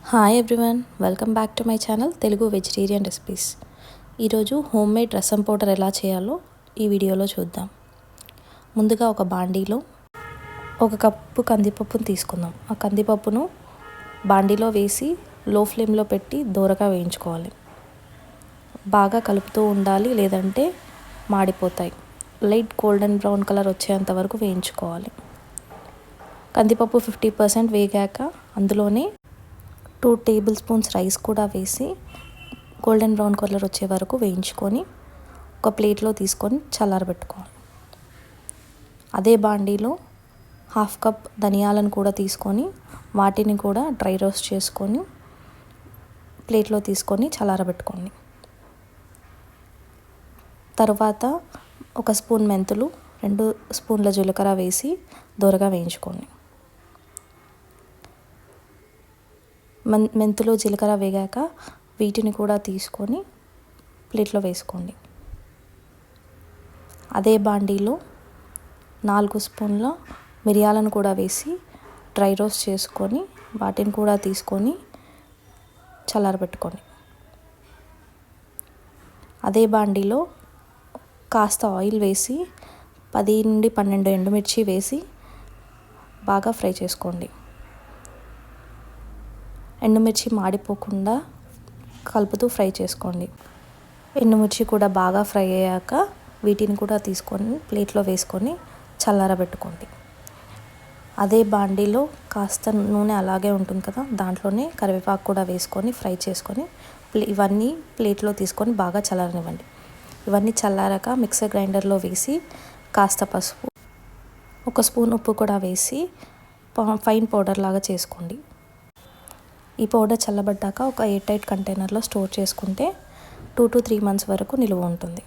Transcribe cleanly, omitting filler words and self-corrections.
Hi everyone, welcome back to my channel Telugu vegetarian recipes. ఈరోజు home made రసం powder ఎలా చేయాలో ఈ వీడియోలో చూద్దాం. ముందుగా ఒక బాండీలో 1 కప్పు కందిపప్పును తీసుకుందాం. ఆ కందిపప్పును బాండీలో వేసి లో ఫ్లేమ్లో పెట్టి దోరగా వేయించుకోవాలి. బాగా కలుపుతూ ఉండాలి, లేదంటే మాడిపోతాయి. లైట్ గోల్డెన్ బ్రౌన్ కలర్ వచ్చేంత వరకు వేయించుకోవాలి. కందిపప్పు 50% వేగాక అందులోనే 2 టేబుల్ స్పూన్స్ రైస్ కూడా వేసి గోల్డెన్ బ్రౌన్ కలర్ వచ్చే వరకు వేయించుకొని ఒక ప్లేట్లో తీసుకొని చల్లారబెట్టుకోవాలి. అదే బాండీలో 1/2 కప్ ధనియాలను కూడా తీసుకొని వాటిని కూడా డ్రై రోస్ట్ చేసుకొని ప్లేట్లో తీసుకొని చల్లారబెట్టుకోండి. తర్వాత 1 స్పూన్ మెంతులు, 2 స్పూన్ల జీలకర్ర వేసి దోరగా వేయించుకోండి. మెంతులు జీలకర్ర వేగాక వీటిని కూడా తీసుకొని ప్లేట్లో వేసుకోండి. అదే బాండీలో 4 స్పూన్ల మిరియాలను కూడా వేసి డ్రై రోస్ట్ చేసుకొని వాటిని కూడా తీసుకొని చల్లారబెట్టుకోండి. అదే బాండీలో కాస్త ఆయిల్ వేసి 10 నుండి 12 ఎండుమిర్చి వేసి బాగా ఫ్రై చేసుకోండి. ఎండుమిర్చి మాడిపోకుండా కలుపుతూ ఫ్రై చేసుకోండి. ఎండుమిర్చి కూడా బాగా ఫ్రై అయ్యాక వీటిని కూడా తీసుకొని ప్లేట్లో వేసుకొని చల్లారబెట్టుకోండి. అదే బాండీలో కాస్త నూనె అలాగే ఉంటుంది కదా, దాంట్లోనే కరివేపాకు కూడా వేసుకొని ఫ్రై చేసుకొని ఇవన్నీ ప్లేట్లో తీసుకొని బాగా చల్లారనివ్వండి. ఇవన్నీ చల్లారాక మిక్సర్ గ్రైండర్లో వేసి కాస్త పసుపు, 1 స్పూన్ ఉప్పు కూడా వేసి ఫైన్ పౌడర్ లాగా చేసుకోండి. ఈ పౌడర్ చల్లబడ్డాక ఒక ఎయిర్ టైట్ కంటైనర్లో స్టోర్ చేసుకుంటే 2 to 3 months వరకు నిలువ ఉంటుంది.